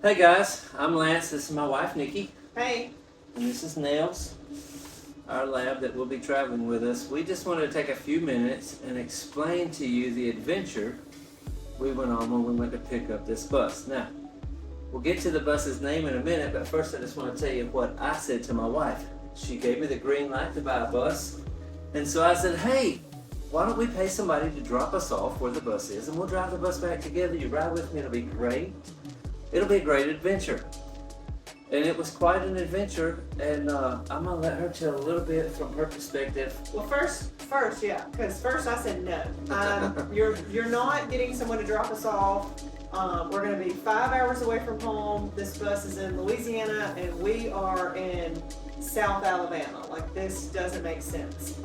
Hey guys, I'm Lance. This is my wife Nikki, Hey. and this is Nails, our lab that will be traveling with us. We just wanted to take a few minutes and explain to you the adventure we went on when we went to pick up this bus. Now, we'll get to the bus's name in a minute, but first I just want to tell you what I said to my wife. She gave me the green light to buy a bus, and so I said, hey, why don't we pay somebody to drop us off where the bus is, and we'll drive the bus back together. You ride with me, it'll be great. It'll be a great adventure. And it was quite an adventure, and I'm gonna let her tell a little bit from her perspective. Well, first, yeah, because first I said no. You're not getting someone to drop us off. We're going to be 5 hours away from home. This bus is in Louisiana, and we are in South Alabama. Like, this doesn't make sense.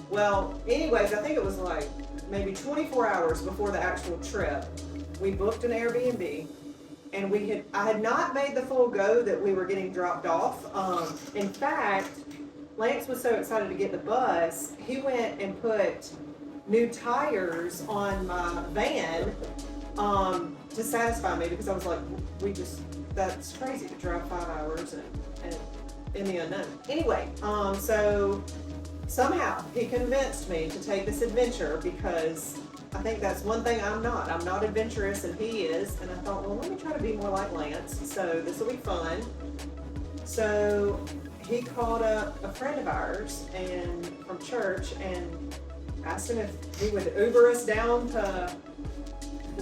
Well, anyways, I think it was like maybe 24 hours before the actual trip. We booked an Airbnb. And I had not made the full go that we were getting dropped off. In fact, Lance was so excited to get the bus, he went and put new tires on my van to satisfy me, because I was like, that's crazy to drive 5 hours and in the unknown. Anyway, so somehow he convinced me to take this adventure, because I think that's one thing I'm not. I'm not adventurous, and he is. And I thought, well, let me try to be more like Lance. So this will be fun. So he called up a friend of ours from church and asked him if he would Uber us down to,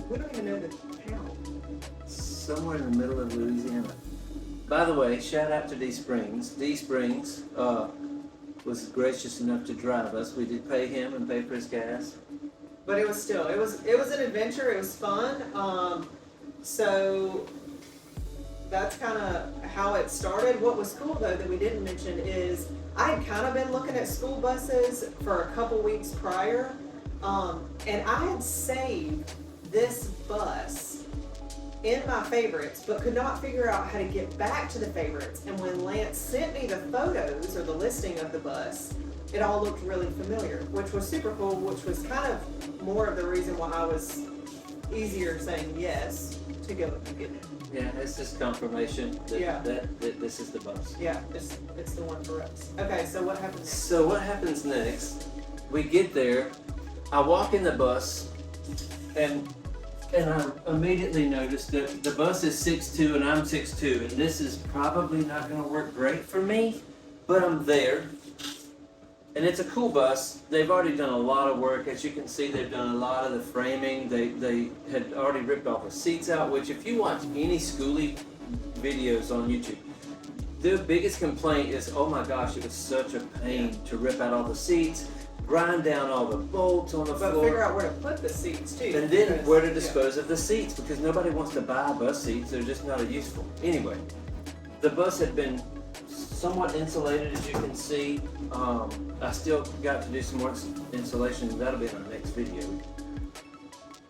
we don't even know the town. Somewhere in the middle of Louisiana. By the way, shout out to D Springs. D Springs was gracious enough to drive us. We did pay him and pay for his gas. But it was an adventure. It was fun. So that's kind of how it started. What was cool though that we didn't mention is I had kind of been looking at school buses for a couple weeks prior, and I had saved this bus in my favorites, but could not figure out how to get back to the favorites. And when Lance sent me the photos or the listing of the bus, it all looked really familiar, which was super cool, which was kind of more of the reason why I was easier saying yes to go and get it. Yeah, it's just confirmation that this is the bus. Yeah, it's the one for us. Okay, so what happens next? So what happens next? We get there, I walk in the bus, and I immediately noticed that the bus is 6'2" and I'm 6'2", and this is probably not going to work great for me, but I'm there. And it's a cool bus. They've already done a lot of work. As you can see, they've done a lot of the framing. They had already ripped all the seats out, which if you watch any Skoolie videos on YouTube, the biggest complaint is, oh my gosh, it was such a pain to rip out all the seats, grind down all the bolts on the floor. But figure out where to put the seats too. And then where to dispose of the seats, because nobody wants to buy bus seats. They're just not useful. Anyway, the bus had been somewhat insulated, as you can see. I still got to do some more insulation. That'll be in our next video.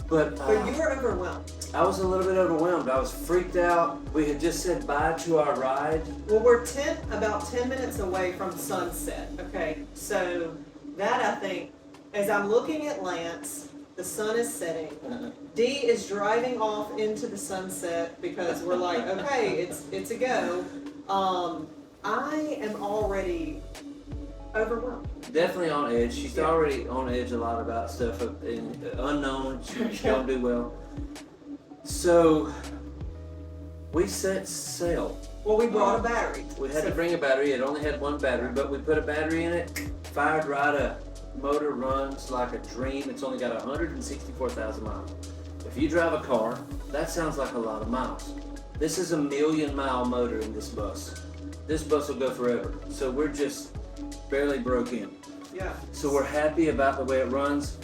But you were overwhelmed. I was a little bit overwhelmed. I was freaked out. We had just said bye to our ride. Well, we're about 10 minutes away from sunset. Okay, so that, I think, as I'm looking at Lance, the sun is setting. D is driving off into the sunset, because we're like, okay, it's a go. I am already overwhelmed. Definitely on edge. She's already on edge a lot about stuff unknown. She don't do well. So we set sail. Well, we brought a battery. We had to bring a battery. It only had one battery, but we put a battery in it, fired right up. Motor runs like a dream. It's only got 164,000 miles. If you drive a car, that sounds like a lot of miles. This is a 1,000,000-mile motor in this bus. This bus will go forever. So we're just barely broke in. Yeah. So we're happy about the way it runs.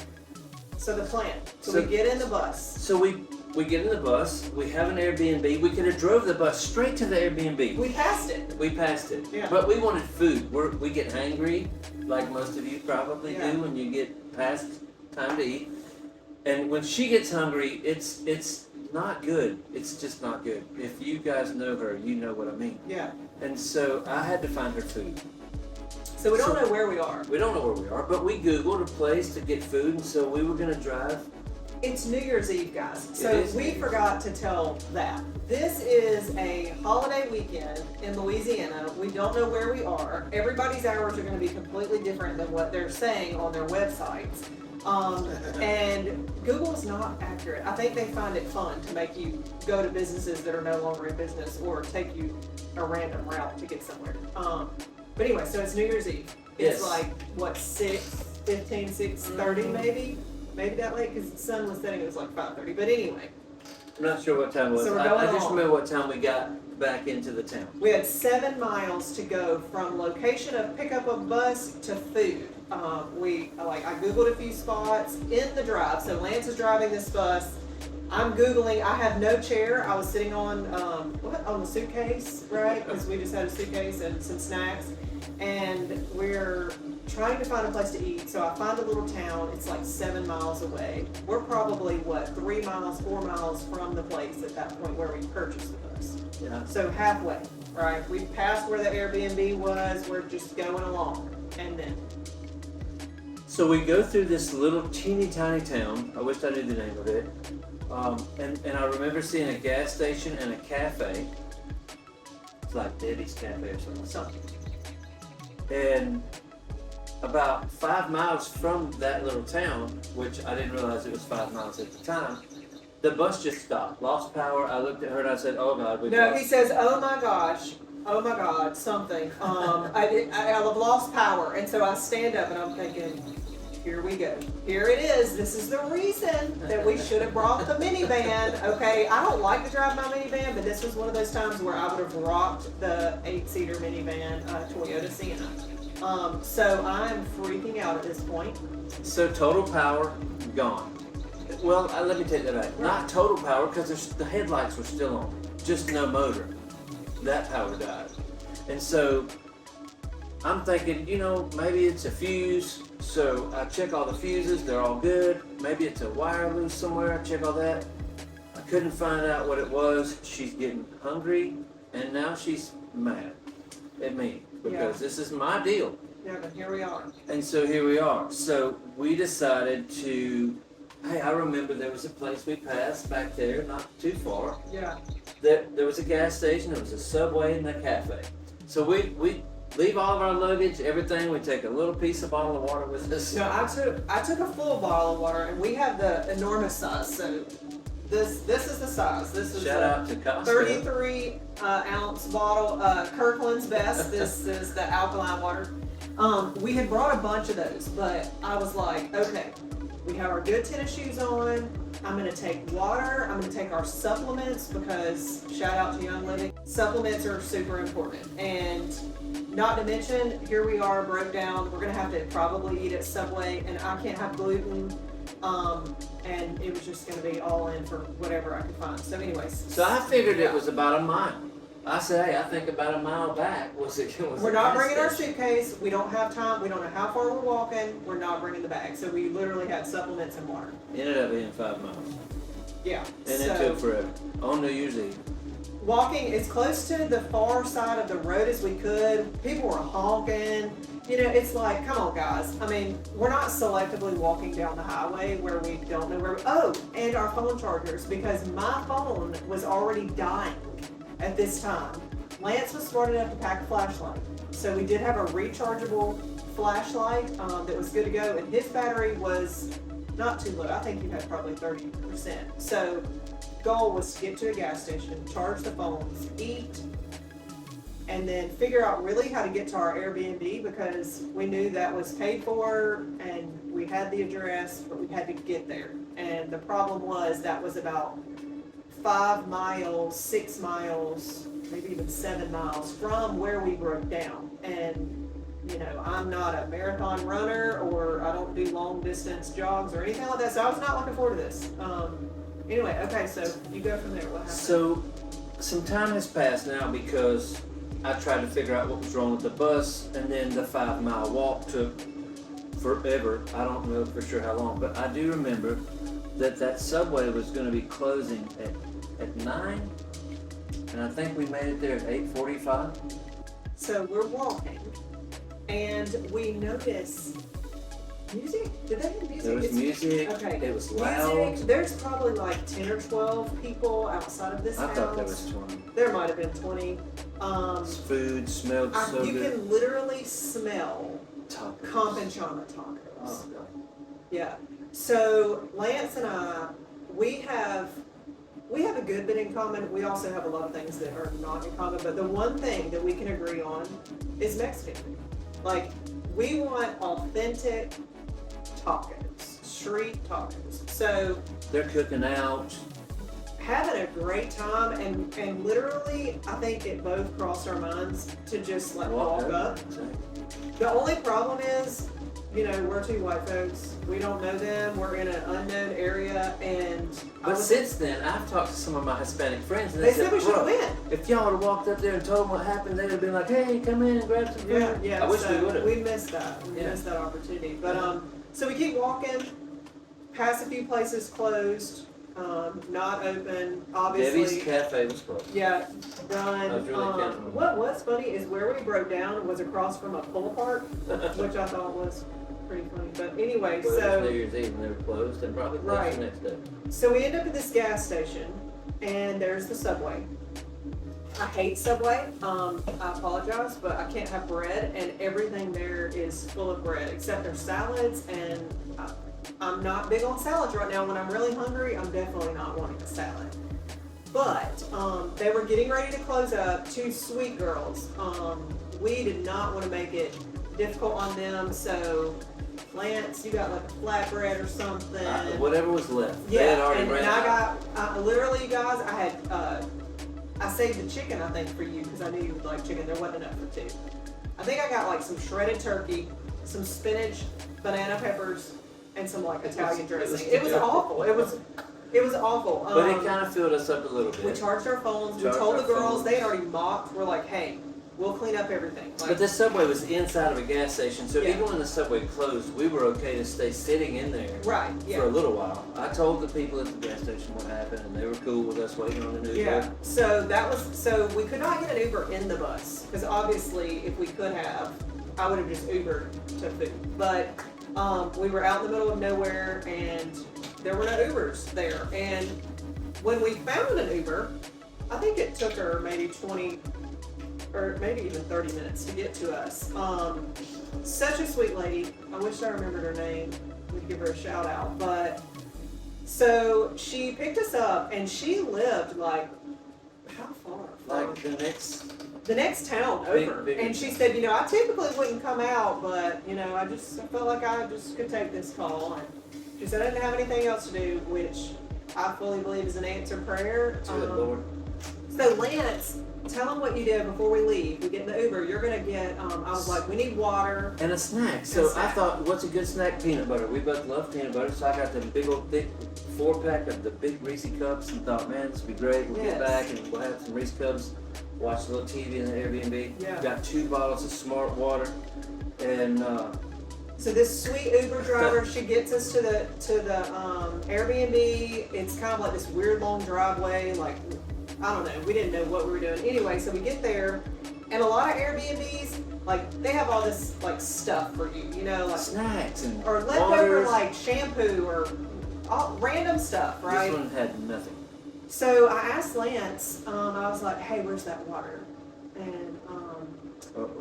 So the plan. So we get in the bus. So we get in the bus. We have an Airbnb. We could have drove the bus straight to the Airbnb. We passed it. We passed it. Yeah. But we wanted food. We get hangry, like most of you probably do when you get past time to eat. And when she gets hungry, it's not good. It's just not good. If you guys know her, you know what I mean. Yeah. And so I had to find her food. So we don't know where we are. We don't know where we are, but we Googled a place to get food, and so we were going to drive It's New Year's Eve, guys. It So is we New Year's. forgot to tell that. This is a holiday weekend in Louisiana. We don't know where we are. Everybody's hours are going to be completely different than what they're saying on their websites. And Google's not accurate. I think they find it fun to make you go to businesses that are no longer in business or take you a random route to get somewhere. But anyway, so it's New Year's Eve. It's Yes. like, what, 6:15, 6:30 maybe? Maybe that late, because the sun was setting, it was like 5:30. But anyway, I'm not sure what time it was. So we're I going just on. remember what time we got back into the town. we had 7 miles to go from location of pickup of bus to food. I Googled a few spots in the drive. So Lance is driving this bus. I'm Googling. I have no chair. I was sitting on the suitcase, right? Because we just had a suitcase and some snacks. And we're trying to find a place to eat. So I find a little town. It's like 7 miles away. We're probably, 3 miles, 4 miles from the place at that point where we purchased the bus. Yeah. So halfway, right? We passed where the Airbnb was. We're just going along. And then, So we go through this little teeny tiny town. I wish I knew the name of it. And I remember seeing a gas station and a cafe. It's like Debbie's Cafe or something. And about 5 miles from that little town, which I didn't realize it was 5 miles at the time, the bus just stopped, lost power. I looked at her and I said, "Oh God, we no, lost." he says, oh my God, something. I've lost power. And so I stand up and I'm thinking, here we go. Here it is. This is the reason that we should have brought the minivan. Okay, I don't like to drive my minivan, but this was one of those times where I would have rocked the 8-seater minivan, Toyota Sienna. So I'm freaking out at this point. So total power gone. Well, let me take that back. Not total power because the headlights were still on, just no motor. That power died. And so I'm thinking, maybe it's a fuse. So I check all the fuses, they're all good. Maybe it's a wire loose somewhere, I check all that. I couldn't find out what it was. She's getting hungry and now she's mad at me because this is my deal. Yeah, but here we are. And so here we are. So we decided to, hey, I remember there was a place we passed back there, not too far. Yeah. There was a gas station, there was a Subway and a cafe. So we leave all of our luggage, everything. We take a little piece of bottle of water with us. No, I took a full bottle of water, and we have the enormous size. So this is the size. This is Shout out to Costco. 33 ounce bottle. Kirkland's Best. This is the alkaline water. We had brought a bunch of those, but I was like, okay, we have our good tennis shoes on. I'm gonna take water. I'm gonna take our supplements because shout out to Young Living. Supplements are super important, and not to mention, here we are broke down. We're gonna have to probably eat at Subway, and I can't have gluten. And it was just gonna be all in for whatever I could find. So, anyways. So I figured it was about a mile. I said, hey, I think about a mile back was it. We're not bringing our suitcase. We don't have time. We don't know how far we're walking. We're not bringing the bag. So we literally had supplements and water. Ended up being 5 miles. Yeah. And it took forever. On New Year's Eve. Walking as close to the far side of the road as we could. People were honking. It's like, come on, guys. I mean, we're not selectively walking down the highway where we don't know where. And our phone chargers, because my phone was already dying at this time. Lance was smart enough to pack a flashlight. So we did have a rechargeable flashlight that was good to go, and his battery was not too low. I think you had probably 30%. So goal was to get to a gas station, charge the phones, eat, and then figure out really how to get to our Airbnb because we knew that was paid for and we had the address, but we had to get there. And the problem was that was about 5 miles, 6 miles, maybe even 7 miles from where we broke down. And I'm not a marathon runner or I don't do long distance jogs or anything like that. So I was not looking forward to this. Anyway, okay, so you go from there. What happened? So some time has passed now because I tried to figure out what was wrong with the bus, and then the 5 mile walk took forever. I don't know for sure how long, but I do remember that Subway was going to be closing at 9, and I think we made it there at 8:45. So we're walking, and we notice Music? Did they have music? There was music. Okay. It was loud. Music. There's probably like 10 or 12 people outside of this I house. thought there was 20. There might have been 20. Food smelled so you good. can literally smell Tacos. Campanchana tacos. Oh, God. Yeah. So Lance and I, we have a good bit in common. We also have a lot of things that are not in common. But the one thing that we can agree on is Mexican. Like, we want authentic tacos, street tacos. So They're cooking out. having a great time, and literally, I think it both crossed our minds to just like walk up. The only problem is, you know, we're two white folks. We don't know them. We're in an unknown area, and But since then, I've talked to some of my Hispanic friends, and they said we should have "Bro, went. if y'all would have walked up there and told them what happened, they'd have been like, hey, come in and grab some food. Yeah, yeah. I wish so we would have. We missed that. We missed that opportunity. But so we keep walking. Past a few places closed, not open. Obviously. Debbie's Cafe was closed. Yeah, done. I was really counting on What was funny is where we broke down was across from a pull apart, which I thought was pretty funny. But anyway, Well, it was New so Year's Eve and they were closed and probably closed Right. the next day. so we end up at this gas station, and there's the Subway. I hate Subway. I apologize, but I can't have bread, and everything there is full of bread except their salads. And I'm not big on salads right now. When I'm really hungry, I'm definitely not wanting a salad. But they were getting ready to close up. Two sweet girls. We did not want to make it difficult on them, so Lance, you got like a flatbread or something. Whatever was left. They had Yeah, already and ran I out. got literally, you guys. I had I saved the chicken, I think, for you because I knew you would like chicken. There wasn't enough for two. I think I got like some shredded turkey, some spinach, banana peppers, and some like Italian dressing. It was awful. It was awful. But it kind of filled us up a little bit. We charged our phones. We Charged told the our girls. phones. They had already mocked. We're like, hey, we'll clean up everything. Like, But this Subway was inside of a gas station, so Yeah. even when the Subway closed, we were okay to stay sitting in there right, for a yeah. little while. I told the people at the gas station what happened, and they were cool with us waiting on an Uber. Yeah, so we could not get an Uber in the bus because obviously if we could have, I would have just Ubered to food. But we were out in the middle of nowhere and there were no Ubers there. And when we found an Uber, I think it took her maybe 20 or maybe even 30 minutes to get to us. Such a sweet lady. I wish I remembered her name. We'd give her a shout out. But so she picked us up, and she lived like how far? Like The next town over. Big and she said, you know, I typically wouldn't come out, but you know, I felt like I just could take this call. And she said I didn't have anything else to do, which I fully believe is an answered prayer. Good Lord. So Lance, tell them what you did before we leave. We get in the Uber. You're gonna get. I was like, we need water. And a snack. So snack. I thought, what's a good snack? Peanut butter. We both love peanut butter, so I got the big old thick 4-pack of the big Reese cups and thought, man, this would be great. We'll Yes. get back and we'll have some Reese cups, watch a little TV in the Airbnb. Yeah. Got 2 bottles of Smart Water, and So this sweet Uber driver, she gets us to the Airbnb. It's kind of like this weird long driveway. Like, I don't know. We didn't know what we were doing. Anyway, so we get there, and a lot of Airbnbs, like, they have all this like stuff for you, you know, like snacks and or leftover waters. like shampoo or all random stuff, right? This one had nothing. So I asked Lance. I was like, "Hey, where's that water?" And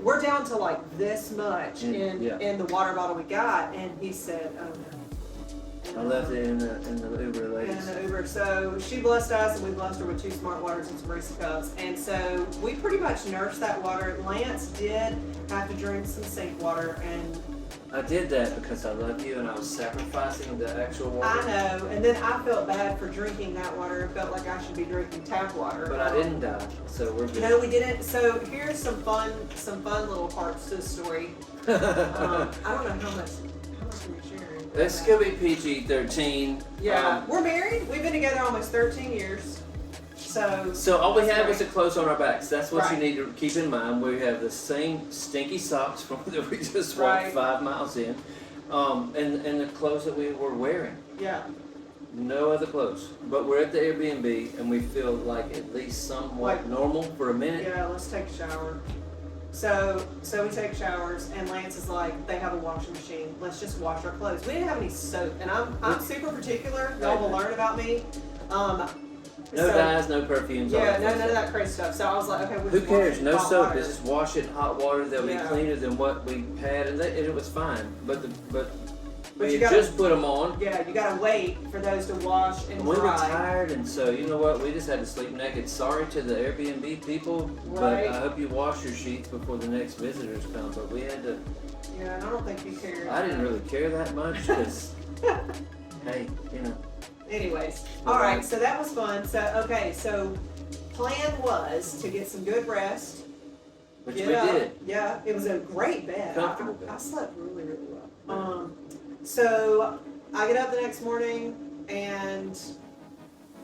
we're down to like this much in the water bottle we got, and he said, "Oh no." I left it in the Uber, And ladies. the Uber. So she blessed us, and we blessed her with 2 Smart Waters and some Reese cups. And so we pretty much nursed that water. Lance did have to drink some sink water, and I did that because I love you and I was sacrificing the actual water. I know. And then I felt bad for drinking that water. It felt like I should be drinking tap water. But I didn't die, so we're good. No, we didn't. So here's some fun little parts to the story. I don't know how much are we sharing. This could be PG-13. Yeah, we're married. We've been together almost 13 years. So all we that's have is great. the clothes on our backs. That's what Right. you need to keep in mind. We have the same stinky socks from that we just walked Right. 5 miles in, and the clothes that we were wearing. Yeah. No other clothes. But we're at the Airbnb and we feel like at least somewhat Like- normal for a minute. Yeah, let's take a shower. So we take showers, and Lance is like, they have a washing machine. Let's just wash our clothes. We didn't have any soap, and I'm super particular. Y'all will learn about me. No dyes, no perfumes. Yeah, none of that crazy stuff. So I was like, okay, we'll who just wash cares? it in No hot soap. water. They just wash it in hot water. They'll be Yeah. cleaner than what we had, and it was fine. But we you had gotta- just put them on. Yeah, you gotta wait for those to wash and And we were dry. tired, and so you know what? We just had to sleep naked. Sorry to the Airbnb people, Right. but I hope you wash your sheets before the next visitors come. But we had to. Yeah, and I don't think you cared. I didn't really care that much because, hey, you know. Anyways, all right, so that was fun. So okay, so plan was to get some good rest. Which get we up. did. Yeah, it was a great bed. Comfortable I bed. slept really, really well. So I get up the next morning and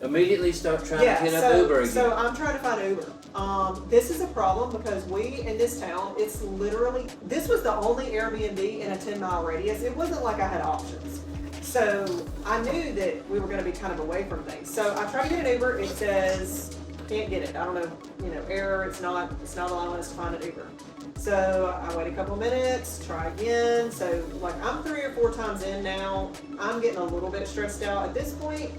Immediately start trying to hit up so, Uber again. So I'm trying to find Uber. This is a problem because we in this town, it's literally, this was the only Airbnb in a 10-mile radius. It wasn't like I had options. So I knew that we were going to be kind of away from things. So I tried to get an Uber. It says can't get it. I don't know, error. It's not allowing us to find an Uber. So I wait a couple minutes, try again. So like I'm 3 or 4 times in now. I'm getting a little bit stressed out at this point.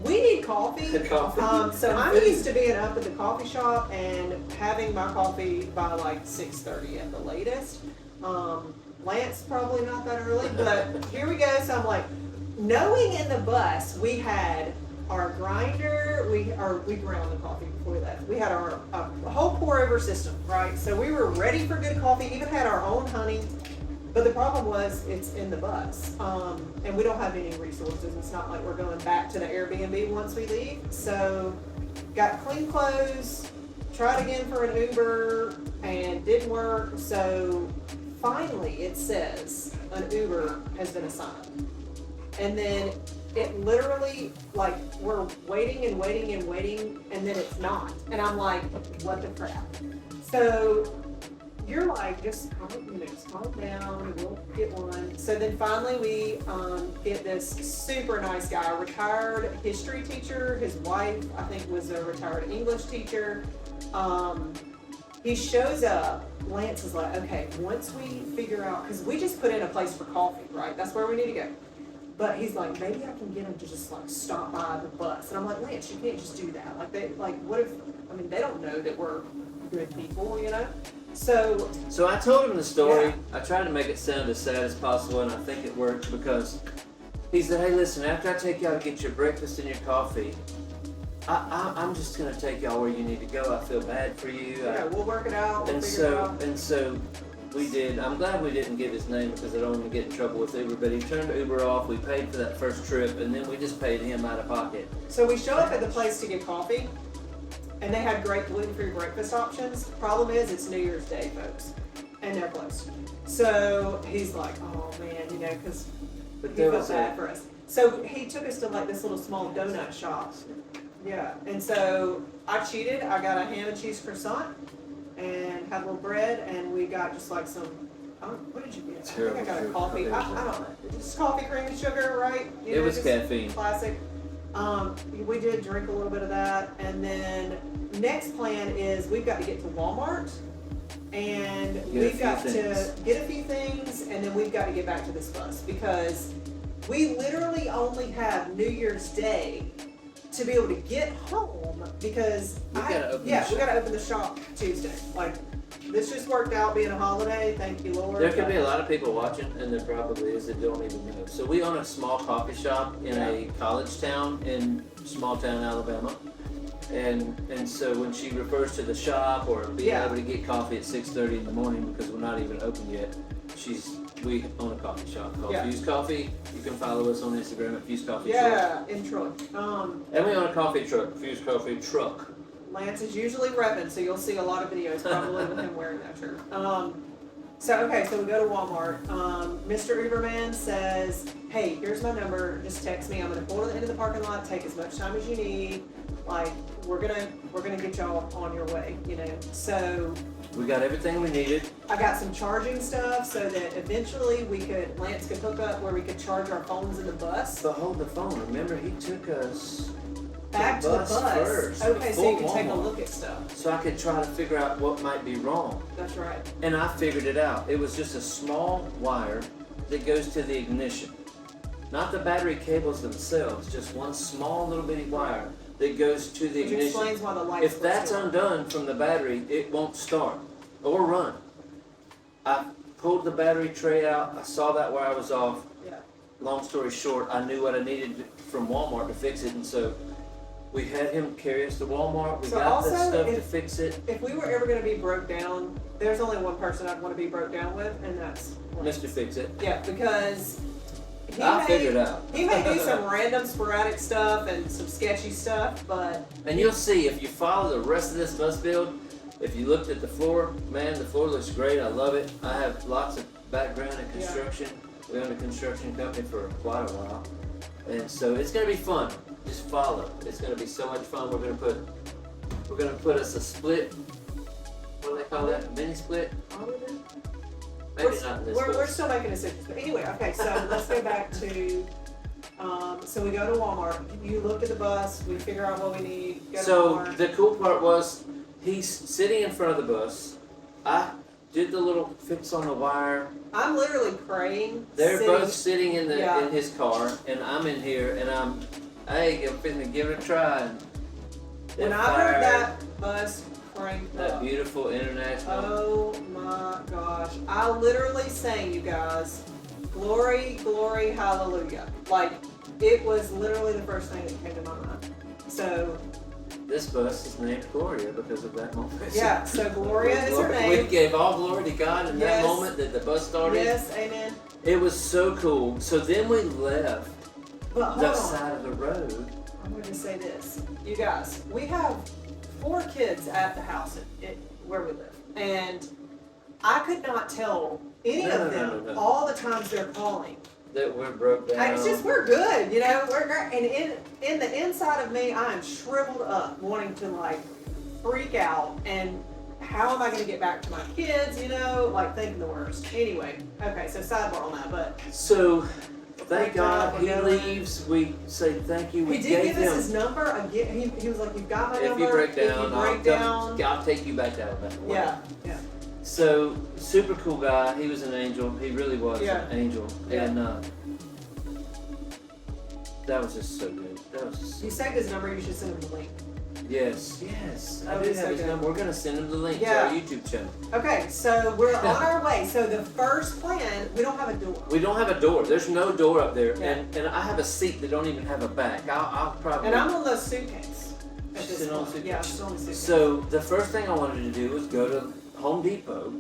We need coffee. Coffee. So I'm used to being up at the coffee shop and having my coffee by like 6:30 at the latest. Lance probably not that early, but here we go. So I'm like, knowing in the bus we had our grinder, we ground the coffee before we left. We had our whole pour over system, right? So we were ready for good coffee. Even had our own honey. But the problem was it's in the bus, and we don't have any resources. It's not like we're going back to the Airbnb once we leave. So got clean clothes, tried again for an Uber, and didn't work. So finally it says an Uber has been assigned. And then it literally, like, we're waiting and waiting and waiting, and then it's not. And I'm like, what the crap? So you're like, just calm down, we'll get one. So then finally we get this super nice guy, a retired history teacher. His wife, I think, was a retired English teacher. He shows up. Lance is like, okay, once we figure out, because we just put in a place for coffee, right? That's where we need to go. But he's like, maybe I can get him to just like stop by the bus. And I'm like, Lance, you can't just do that. What if, they don't know that we're good people, So I told him the story. Yeah. I tried to make it sound as sad as possible, and I think it worked because he said, hey, listen, after I take y'all to get your breakfast and your coffee, I'm just going to take y'all where you need to go. I feel bad for you. yeah, we'll work it out. We'll And figure it out. so we did. I'm glad we didn't give his name because I don't want to get in trouble with Uber, but he turned Uber off. We paid for that first trip, and then we just paid him out of pocket. So we show up at the place to get coffee, and they had great gluten-free breakfast options. Problem is, it's New Year's Day, folks, and they're closed. So he's like, oh man, because But he there felt was bad for us. So he took us to like this little small donut shop. Yeah, and so I cheated. I got a ham and cheese croissant and had a little bread, and we got just like some. What did you get? I think I got a coffee. I don't know. Just coffee, cream, and sugar, right? It was just caffeine. Classic. We did drink a little bit of that, and then next plan is we've got to get to Walmart, and we've got to get a few things, and then we've got to get back to this bus because we literally only have New Year's Day to be able to get home because we gotta open the shop Tuesday. Like, this just worked out being a holiday. Thank you, Lord. There could be a lot of people watching, and there probably is that don't even know. So we own a small coffee shop in a college town in small town Alabama, and so when she refers to the shop or being able to get coffee at 6:30 in the morning because we're not even open yet, we own a coffee shop called Fuse Coffee. You can follow us on Instagram at Fuse Coffee Truck. Yeah, in Troy. And we own a coffee truck, Fuse Coffee Truck. Lance is usually repping, so you'll see a lot of videos probably with him wearing that shirt. So we go to Walmart. Mr. Uberman says, hey, here's my number, just text me. I'm gonna pull to the end of the parking lot, take as much time as you need. Like, we're gonna get y'all on your way, So we got everything we needed. I got some charging stuff so that eventually Lance could hook up where we could charge our phones in the bus. But hold the phone. Remember, he took us back to the bus first. Okay, so you can before take a Walmart. look at stuff. So I could try to figure out what might be wrong. That's right. And I figured it out. It was just a small wire that goes to the ignition. Not the battery cables themselves, just one small little bitty wire that goes to the Which ignition. explains why the lights If that's undone from the battery, it won't start or run. I pulled the battery tray out. I saw that wire was off. Yeah. Long story short, I knew what I needed from Walmart to fix it, and so we had him carry us to Walmart. We So got the also, stuff to if- fix it. If we were ever going to be broke down, there's only one person I'd want to be broke down with, and that's Lance. Mr. Fix It. Yeah, because I figured it out. he may do some random sporadic stuff and some sketchy stuff, but And you'll see if you follow the rest of this bus build. If you looked at the floor, man, the floor looks great. I love it. I have lots of background in construction. We own a construction company for quite a while, and so it's gonna be fun. Just follow. It's gonna be so much fun. We're gonna put us a split. What do they call that? A mini split? Maybe not in this we're bus. still making decisions. But anyway, okay, so let's go back to. So we go to Walmart. You look at the bus. We figure out what we need. Go to So Walmart. the cool part was he's sitting in front of the bus. I did the little fix on the wire. I'm literally praying. They're sitting- both sitting in Yeah. in his car, and I'm in here, and I'm finna give it a try. And When that I fire, heard that bus crank that up. beautiful international. Oh my gosh. I literally sang, you guys, glory, glory, hallelujah. Like, it was literally the first thing that came to my mind. So, This bus is named Gloria because of that moment. yeah, so Gloria is her We name. gave all glory to God in that Yes. moment that the bus started. Yes, amen. It was so cool. So then we left But hold the on. side of the road. I'm going to say this. You guys, we have 4 kids at the house where we live. And I could not tell any No, of no, them no, no. all the times they're calling. That we're broke down. And it's just, we're good, you know, we're great. And in the inside of me, I am shriveled up, wanting to like freak out. And how am I going to get back to my kids, you know, like thinking the worst. Anyway, okay, so sidebar on that, but So, thank Great job, God he we're going. leaves. We say thank you. We he did gave give him. us his number again. He was like, "You've got my If number. you break If down, you break down, I'll take you back to Alabama. yeah, yeah." So super cool guy. He was an angel. He really was Yeah. an angel. Yeah. And that was just so good. That was just so You saved his number. You should send him the link. Yes. I That do was have so his good. number. We're gonna send him the link to Yeah. our YouTube channel. Okay, so we're on our way. So the first plan, we don't have a door. We don't have a door. There's no door up there, Yeah. and I have a seat that don't even have a back. I'll probably. And I'm on the suitcase. At this Sitting on point. suitcase? Yeah, I'm still on the suitcase. So the first thing I wanted to do was go to Home Depot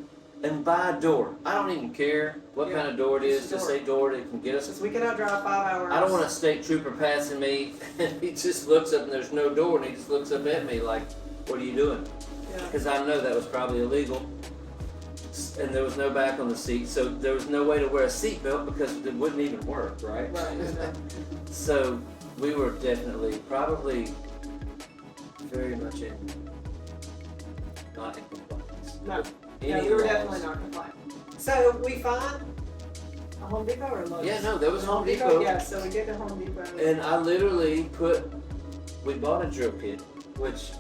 and buy a door. I don't even care what Yeah, kind of door it is. just a Just door. say door that can get us. Since we cannot drive 5 hours. I don't want a state trooper passing me and he just looks up and there's no door and he just looks up at me like, what are you doing? Yeah. Because I know that was probably illegal. And there was no back on the seat, so there was no way to wear a seatbelt because it wouldn't even work, right? Right. I know. So we were definitely, probably very much not in compliance. No. with Yeah, any we were laws. definitely not compliant. So we find a Home Depot or Lowe's? Yeah, no, there was Home Depot. Yeah, so we get to Home Depot. And I literally we bought a drill kit, which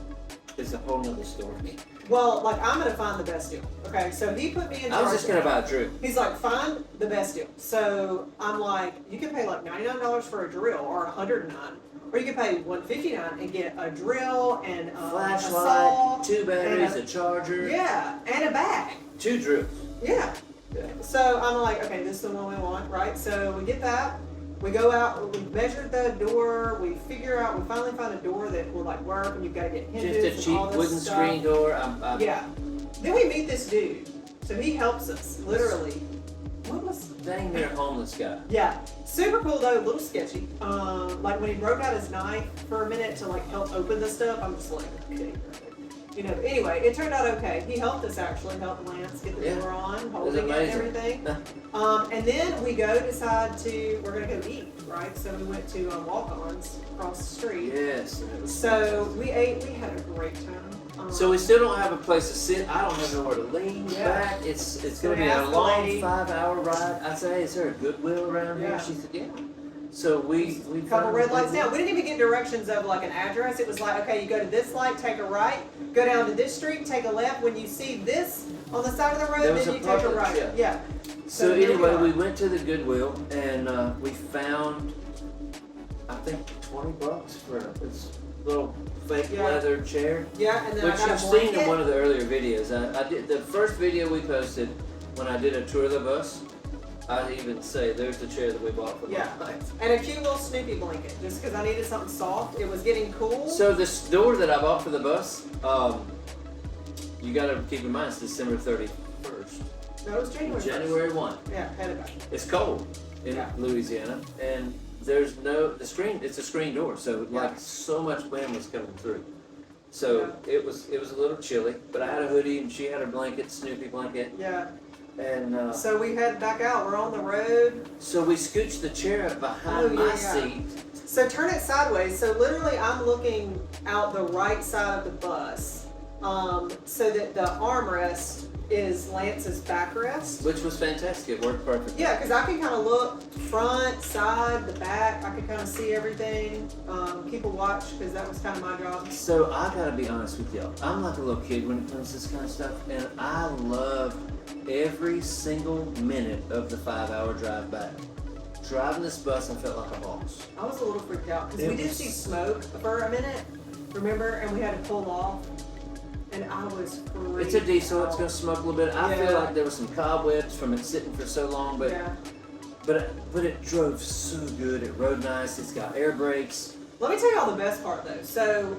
is a whole nother story. Well, like, I'm gonna find the best deal. Okay, so he put me in I was charge. just gonna buy a drill. He's like, find the best deal. So I'm like, you can pay like $99 for a drill, or $109, or you can pay $159 and get a drill and a Flashlight, saw, 2 batteries, and a charger, yeah, and a bag. 2 drills. Yeah. Yeah. So I'm like, okay, this is the one we want, right? So we get that. We go out, we measure the door, we finally find a door that will like work, and you've got to get hinges Just a and all cheap this wooden stuff. screen door. Yeah. Then we meet this dude. So he helps us, literally. What was? Dang near homeless guy. Yeah. Super cool though, a little sketchy. Like when he broke out his knife for a minute to like help open the stuff, I'm just like, okay. You know, anyway, it turned out okay. He helped us actually, helped Lance get the Yeah. door on, It was holding it and amazing. everything. And then we decide we're gonna go eat, right? So we went to Walk-Ons across the street. Yes. And it was So we ate, we had a great time. So we still don't have a place to sit. I don't have nowhere to lean Yeah. back. It's So gonna we be a asked the long lady- 5-hour ride. I said, hey, is there a Goodwill around here? Yeah. She said, yeah. So we Couple found red a lights good down. We didn't even get directions of like an address. It was like, okay, you go to this light, take a right, go down to this street, take a left. When you see this on the side of the There road, was then a you take a Publix, right. Yeah. So here anyway, are. we went to the Goodwill and we found, I think, $20 for this little fake Yeah. leather chair, Yeah, and then which I got you've a seen in blanket. one of the earlier videos. I did the first video we posted when I did a tour of the bus. I even say there's the chair that we bought for Yeah. my wife. And a cute little Snoopy blanket, just because I needed something soft. It was getting cool. So the store that I bought for the bus, you got to keep in mind it's December 31st, No, it was January. 1st. January 1. Yeah, had it back. It's cold in Yeah. Louisiana, and there's the screen. It's a screen door, so Yeah. like so much wind was coming through. So it was a little chilly, but I had a hoodie and she had a blanket, Snoopy blanket, Yeah. and So we head back out. We're on the road. so we scooched the chair up behind Oh, my yeah. seat. So turn it sideways. So literally, I'm looking out the right side of the bus, so that the armrest is Lance's backrest. Which was fantastic. It worked perfectly. Yeah, because I can kind of look front, side, the back. I can kind of see everything. Keep a watch because that was kind of my job. So I gotta be honest with y'all. I'm like a little kid when it comes to this kind of stuff, and I love every single minute of the 5-hour drive back. Driving this bus, I felt like a boss. I was a little freaked out because It we did was- see smoke for a minute, remember? And we had to pull off, and I was freaked It's a diesel. out. It's gonna smoke a little bit. I Yeah. feel like there was some cobwebs from it sitting for so long, but Yeah. but it drove so good. It rode nice. It's got air brakes. Let me tell y'all the best part though. So,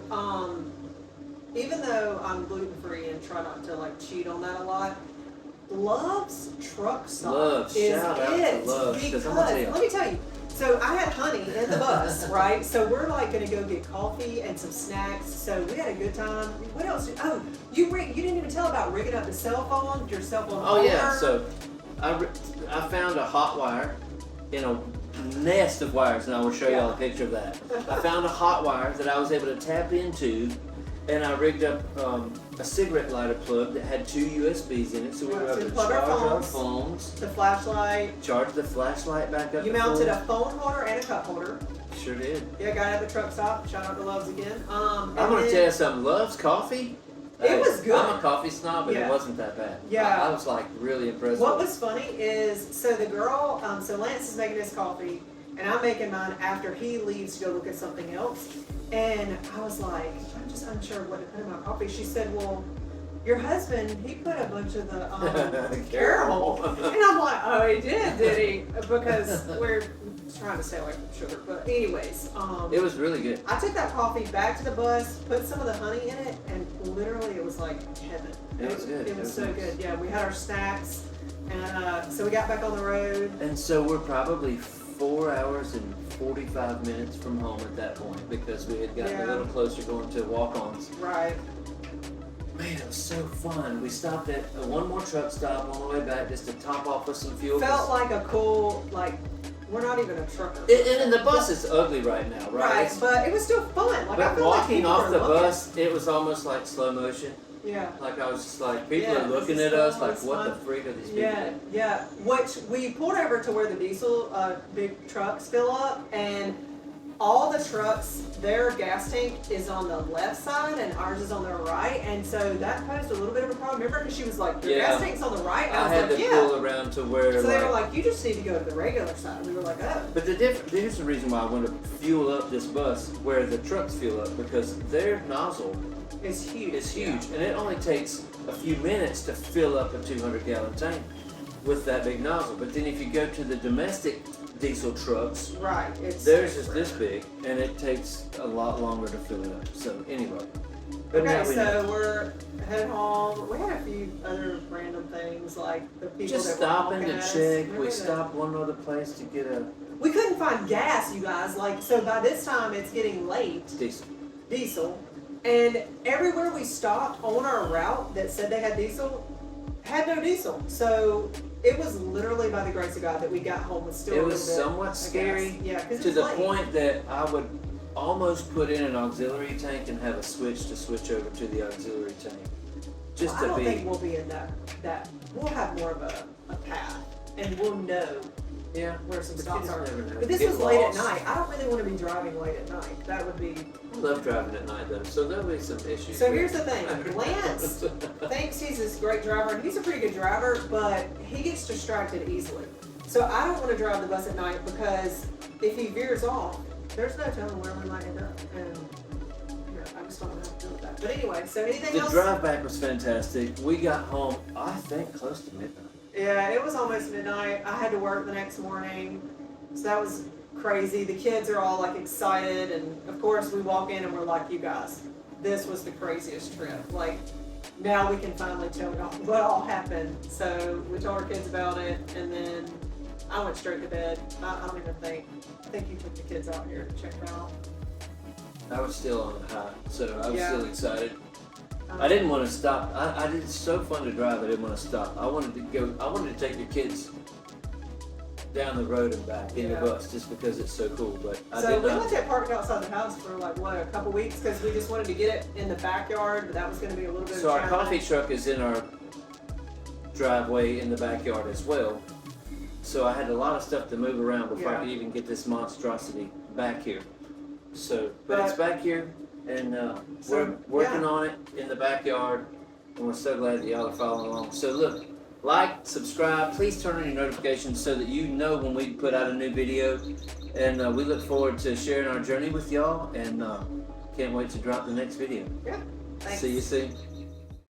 even though I'm gluten free and try not to like cheat on that a lot, Love's truck stop Love's, is shout out to it. Love's, 'cause Because I'm gonna tell you. let me tell you. So I had honey in the bus, right? So we're like gonna go get coffee and some snacks. So we had a good time. What else? Oh, you didn't even tell about rigging up the cell phone, your cell phone. Oh yeah. holder. So I found a hot wire in a nest of wires, and I will show y'all a picture of that. I found a hot wire that I was able to tap into, and I rigged up a cigarette lighter plug that had 2 USBs in it, so we were So able you to plug charge our our phones. phones, The flashlight. charge the flashlight back up. You to mounted full. a phone holder and a cup holder. Sure did. Yeah, got at the truck stop. Shout out to Love's again. I'm gonna tell you something. Love's coffee. It was good. I'm a coffee snob, but Yeah. it wasn't that bad. Yeah. I was like really impressed. What with was funny is, so the girl, so Lance is making his coffee, and I'm making mine after he leaves to go look at something else. And I was like, I'm just unsure what to put in my coffee. She said, well, your husband, he put a bunch of the caramel. And I'm like, oh, he did he? Because we're trying to stay away from sugar. But anyways, It was really good. I took that coffee back to the bus, put some of the honey in it, and literally it was like heaven. It was good. It was so nice. good. Yeah, we had our snacks, and so we got back on the road. And so we're probably 4 hours and 45 minutes from home at that point because we had gotten a Yeah. little closer going to walk-ons. Right. Man, it was so fun. We stopped at one more truck stop on the way back just to top off with some fuel. Felt like a cool, like, we're not even a trucker. And the bus is ugly right now, right? Right, It's- but it was still fun. Like, I but feel like walking people off were the looking. bus, it was almost like slow motion. Yeah. Like I was just like, people Yeah, are looking this at is us fun, like, it's what fun. the freak are these people? Yeah, yeah. Which we pulled over to where the diesel big trucks fill up, and all the trucks, their gas tank is on the left side and ours is on the right, and so that posed a little bit of a problem. Remember, because she was like, "Your Yeah. gas tank's on the right," and I I had was to like, "Yeah." pull around to where So they were like, like, "You just need to go to the regular side." And we were like, "Oh." but here's the reason why I want to fuel up this bus where the trucks fuel up, because their nozzle It's huge. is huge, and it only takes a few minutes to fill up a 200-gallon tank with that big nozzle. But then if you go to the domestic diesel trucks, Yeah. Right. It's theirs is this big, and it takes a lot longer to fill it up. So anyway, but now Okay, we know. so we're headed home. We had a few other random things, like the people Just that were stopping honking to at us. check. Remember We that? stopped one other place to get a We couldn't find gas, you guys. Like, so by this time it's getting late. Diesel. And everywhere we stopped on our route that said they had diesel had no diesel. So it was literally by the grace of God that we got home with still It a was little bit somewhat of scary gas. Yeah, because to the point that I would almost put in an auxiliary tank and have a switch to switch over to the auxiliary tank. Just I to don't be. think we'll be in that we'll have more of a path, and we'll know Yeah. where some The stops kids are. never know. But this Get was late at lost. night. I don't really want to be driving late at night. That would be. I love driving at night though, so there'll be some issues. So here's the thing. Lance thinks he's this great driver, and he's a pretty good driver, but he gets distracted easily. So I don't want to drive the bus at night because if he veers off, there's no telling where we might end up. And I just don't know how to deal with that. But anyway, so anything The else? drive back was fantastic. We got home, I think, close to midnight. Yeah, it was almost midnight. I had to work the next morning, so that was crazy. The kids are all like excited, and of course we walk in and we're like, you guys, this was the craziest trip. Like, now we can finally tell y'all what all happened. So we told our kids about it, and then I went straight to bed. I don't even think. I think you took the kids out here to check it out. I was still on the high, so I was Yeah. still excited. I didn't want to stop. I did. It's so fun to drive. I didn't want to stop. I wanted to go. I wanted to take the kids down the road and back in Yeah. the bus just because it's so cool. But I So did we not. left it parked outside the house for like what, a couple weeks, because we just wanted to get it in the backyard, but that was going to be a little bit So of a our coffee challenge. truck is in our driveway in the backyard as well. So I had a lot of stuff to move around before I Yeah. could even get this monstrosity back here. So, but it's back here, and we're working on it in the backyard, and we're so glad that y'all are following along. So look, like, subscribe, please turn on your notifications so that you know when we put out a new video, and we look forward to sharing our journey with y'all, and can't wait to drop the next video. Yeah. Thanks. See you soon.